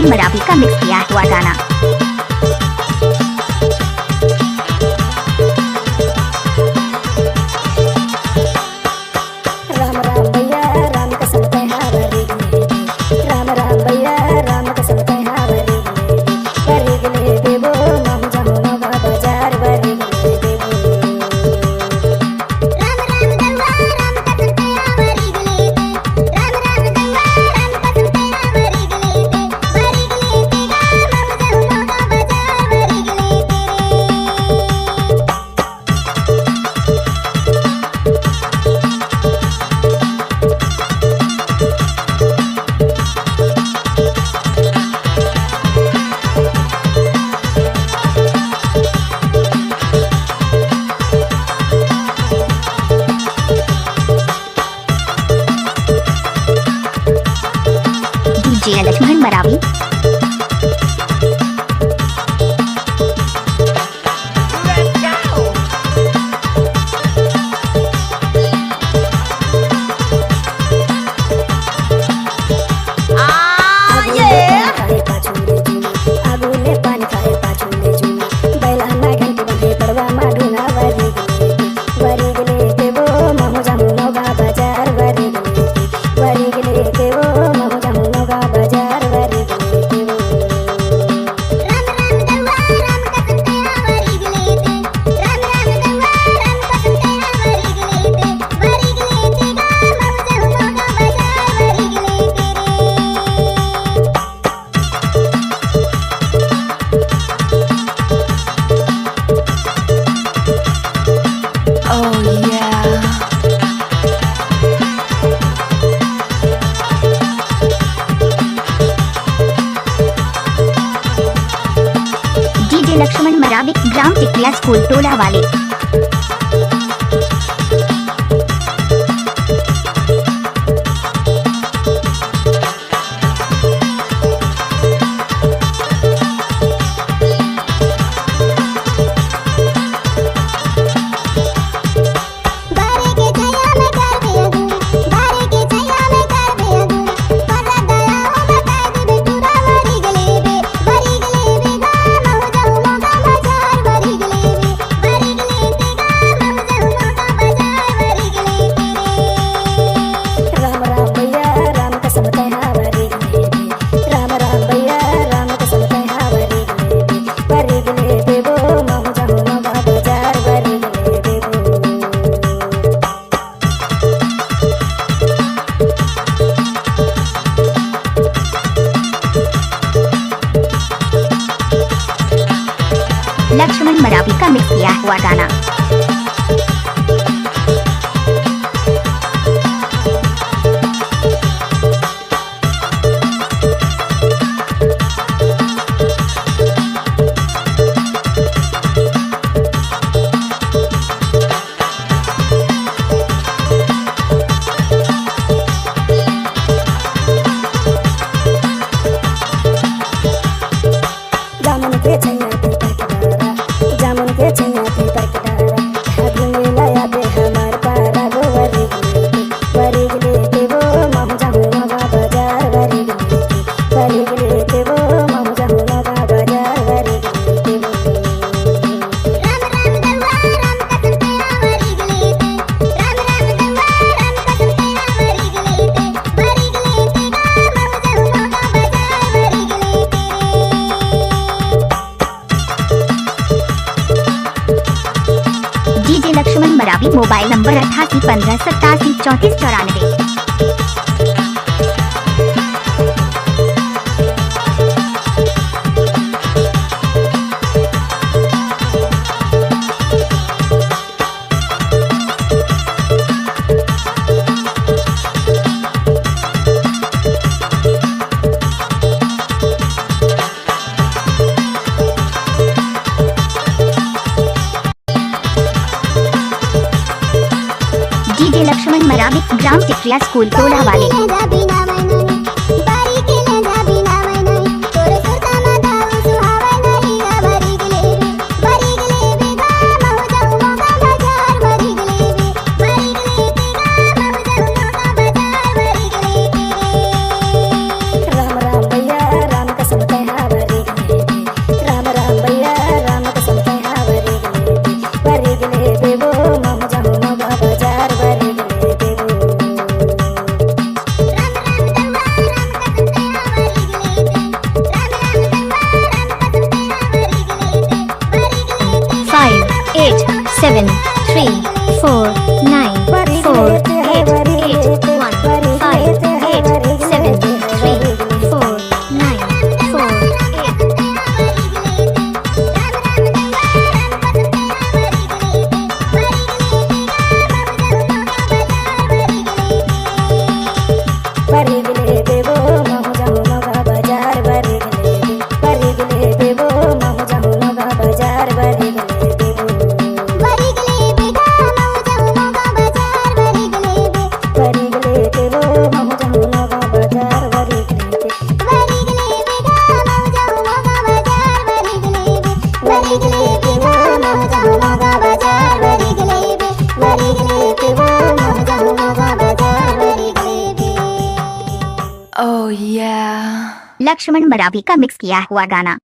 लक्ष्मण मरावी का मिक्स किया हुआ गाना। डीजे लक्ष्मण मरावी। लक्ष्मण मरावी, ग्राम टिकरिया स्कूल टोला वाले। लक्ष्मण मरावी का मिक्स किया हुआ गाना। DJ Laxman Maravi, mobile number 8815873494। DJ Laxman Maravi, ग्राम टिकरिया स्कूल टोला वाले। राम राम भैया राम कसम 7 3 4 9 4 8 8 1 5 8 7 3 4 9 4 8 बरिगले देवो महु जाऊं नगा बाजार बरिगले देवो महु जाऊं नगा बाजार बरिगले देवो बरिगले देवो महु जाऊं नगा बाजार बरिगले Oh yeah. लक्ष्मण मरावी का मिक्स किया हुआ गाना।